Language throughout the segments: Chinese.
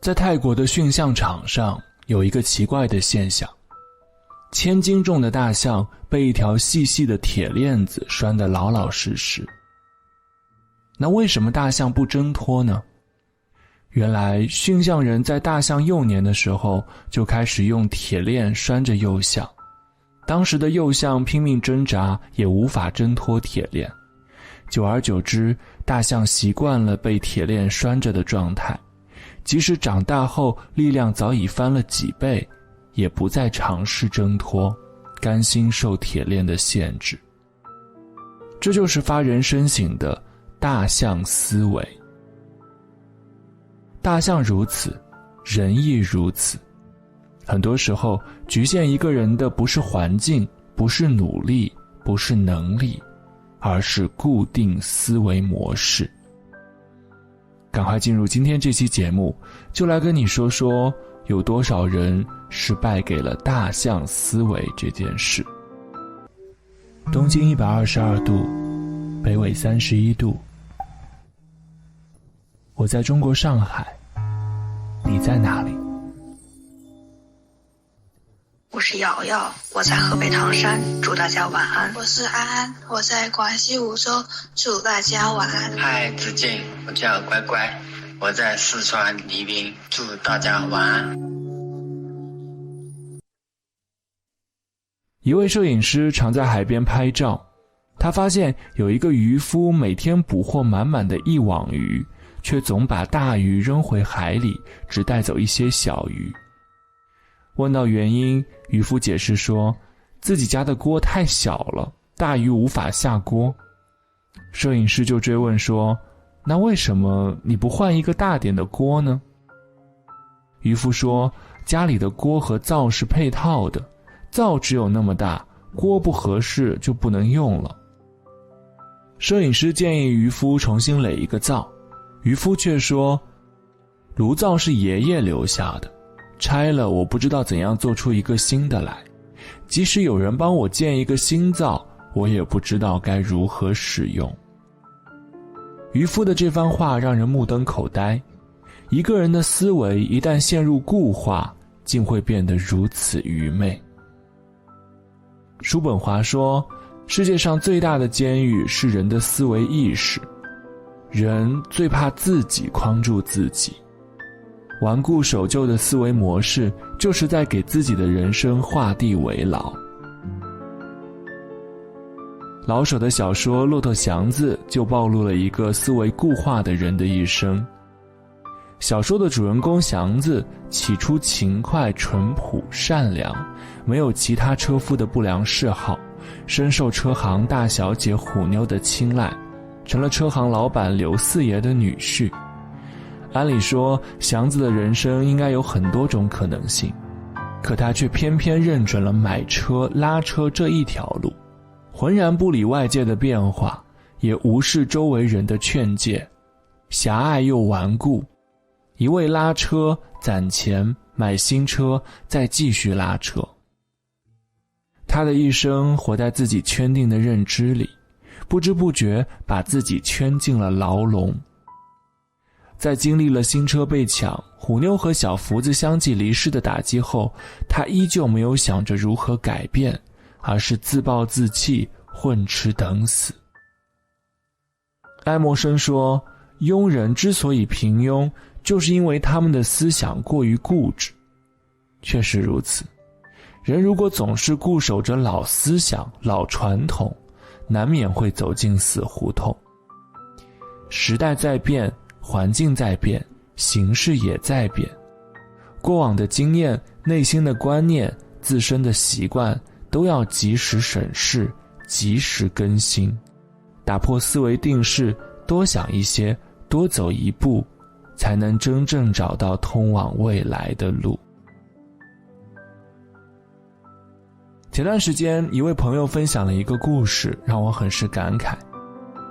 在泰国的驯象场上有一个奇怪的现象，1000斤重的大象被一条细细的铁链子拴得老老实实。那为什么大象不挣脱呢？原来驯象人在大象幼年的时候就开始用铁链拴着幼象，当时的幼象拼命挣扎也无法挣脱铁链，久而久之，大象习惯了被铁链拴着的状态，即使长大后力量早已翻了几倍，也不再尝试挣脱，甘心受铁链的限制。这就是发人深省的大象思维。大象如此，人亦如此。很多时候，局限一个人的不是环境，不是努力，不是能力，而是固定思维模式。赶快进入今天这期节目，就来跟你说说有多少人是败给了大象思维这件事。东经122度，北纬31度。我在中国上海，你在哪里？我是瑶瑶，我在河北唐山，祝大家晚安。我是安安，我在广西梧州，祝大家晚安。嗨，子健，我叫乖乖，我在四川宜宾，祝大家晚安。一位摄影师常在海边拍照，他发现有一个渔夫每天捕获满满的一网鱼，却总把大鱼扔回海里，只带走一些小鱼。问到原因，渔夫解释说，自己家的锅太小了，大鱼无法下锅。摄影师就追问说，那为什么你不换一个大点的锅呢？渔夫说，家里的锅和灶是配套的，灶只有那么大，锅不合适就不能用了。摄影师建议渔夫重新垒一个灶，渔夫却说，炉灶是爷爷留下的，拆了我不知道怎样做出一个新的来，即使有人帮我建一个新灶，我也不知道该如何使用。渔夫的这番话让人目瞪口呆，一个人的思维一旦陷入固化，竟会变得如此愚昧。叔本华说，世界上最大的监狱是人的思维意识，人最怕自己框住自己。顽固守旧的思维模式，就是在给自己的人生画地为牢。老舍的小说《骆驼祥子》就暴露了一个思维固化的人的一生。小说的主人公祥子起初勤快、淳朴、善良，没有其他车夫的不良嗜好，深受车行大小姐虎妞的青睐，成了车行老板刘四爷的女婿。按理说，祥子的人生应该有很多种可能性，可他却偏偏认准了买车拉车这一条路，浑然不理外界的变化，也无视周围人的劝诫，狭隘又顽固，一味拉车攒钱买新车，再继续拉车。他的一生活在自己圈定的认知里，不知不觉把自己圈进了牢笼。在经历了新车被抢、虎妞和小福子相继离世的打击后，他依旧没有想着如何改变，而是自暴自弃，混吃等死。爱默生说，庸人之所以平庸，就是因为他们的思想过于固执。确实如此，人如果总是固守着老思想、老传统，难免会走进死胡同。时代在变，环境在变，形势也在变，过往的经验、内心的观念、自身的习惯都要及时审视，及时更新，打破思维定式，多想一些，多走一步，才能真正找到通往未来的路。前段时间，一位朋友分享了一个故事，让我很是感慨。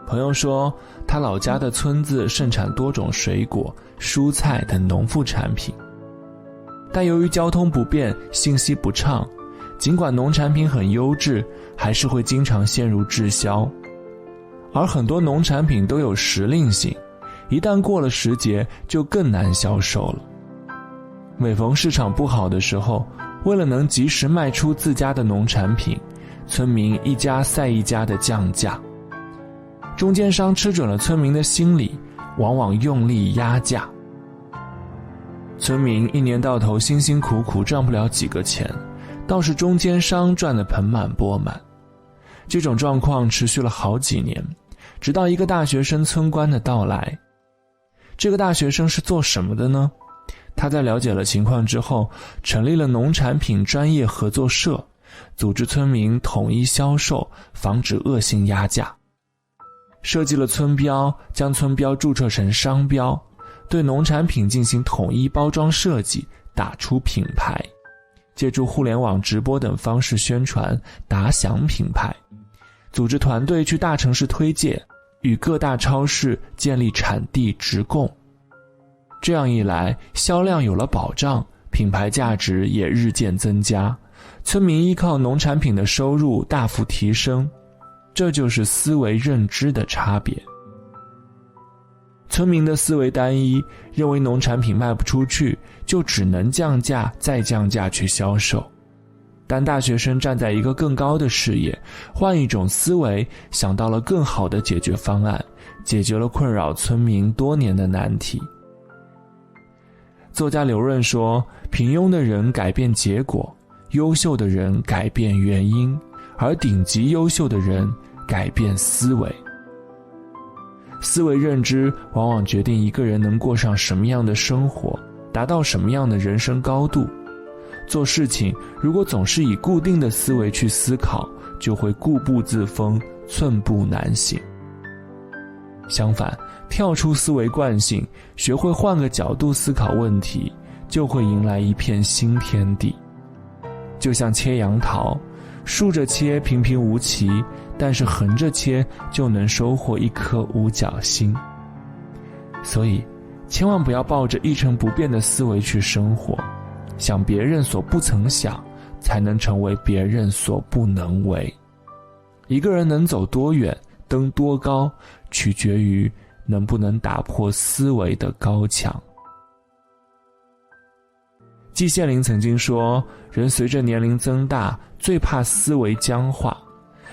朋友说，他老家的村子盛产多种水果、蔬菜等农副产品，但由于交通不便、信息不畅，尽管农产品很优质，还是会经常陷入滞销。而很多农产品都有时令性，一旦过了时节就更难销售了。每逢市场不好的时候，为了能及时卖出自家的农产品，村民一家赛一家的降价。中间商吃准了村民的心理，往往用力压价。村民一年到头辛辛苦苦赚不了几个钱，倒是中间商赚得盆满钵满。这种状况持续了好几年，直到一个大学生村官的到来。这个大学生是做什么的呢？他在了解了情况之后，成立了农产品专业合作社，组织村民统一销售，防止恶性压价。设计了村标，将村标注册成商标，对农产品进行统一包装设计，打出品牌，借助互联网直播等方式宣传，打响品牌，组织团队去大城市推介，与各大超市建立产地直供。这样一来，销量有了保障，品牌价值也日渐增加，村民依靠农产品的收入大幅提升。这就是思维认知的差别。村民的思维单一，认为农产品卖不出去，就只能降价再降价去销售。但大学生站在一个更高的视野，换一种思维，想到了更好的解决方案，解决了困扰村民多年的难题。作家刘润说，平庸的人改变结果，优秀的人改变原因，而顶级优秀的人改变思维。思维认知往往决定一个人能过上什么样的生活，达到什么样的人生高度。做事情如果总是以固定的思维去思考，就会固步自封，寸步难行。相反，跳出思维惯性，学会换个角度思考问题，就会迎来一片新天地。就像切杨桃，竖着切平平无奇，但是横着切就能收获一颗五角星。所以千万不要抱着一成不变的思维去生活，想别人所不曾想，才能成为别人所不能为。一个人能走多远，登多高，取决于能不能打破思维的高墙。季羡林曾经说，人随着年龄增大，最怕思维僵化。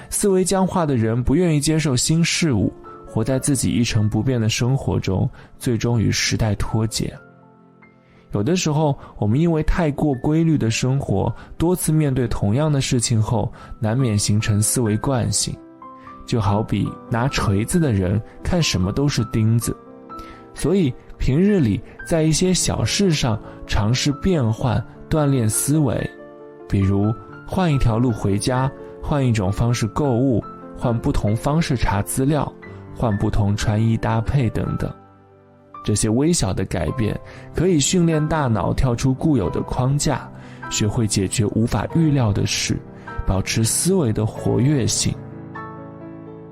思维僵化的人不愿意接受新事物，活在自己一成不变的生活中，最终与时代脱节。有的时候，我们因为太过规律的生活，多次面对同样的事情后，难免形成思维惯性。就好比拿锤子的人看什么都是钉子，所以平日里在一些小事上尝试变换，锻炼思维，比如换一条路回家，换一种方式购物，换不同方式查资料，换不同穿衣搭配等等。这些微小的改变可以训练大脑跳出固有的框架，学会解决无法预料的事，保持思维的活跃性。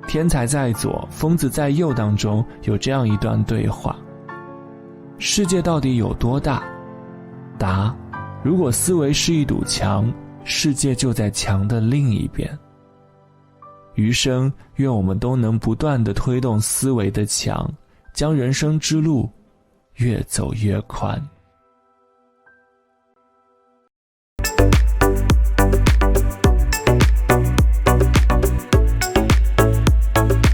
天才在左，疯子在右当中有这样一段对话：世界到底有多大？答：如果思维是一堵墙，世界就在墙的另一边。余生，愿我们都能不断地推动思维的墙，将人生之路越走越宽。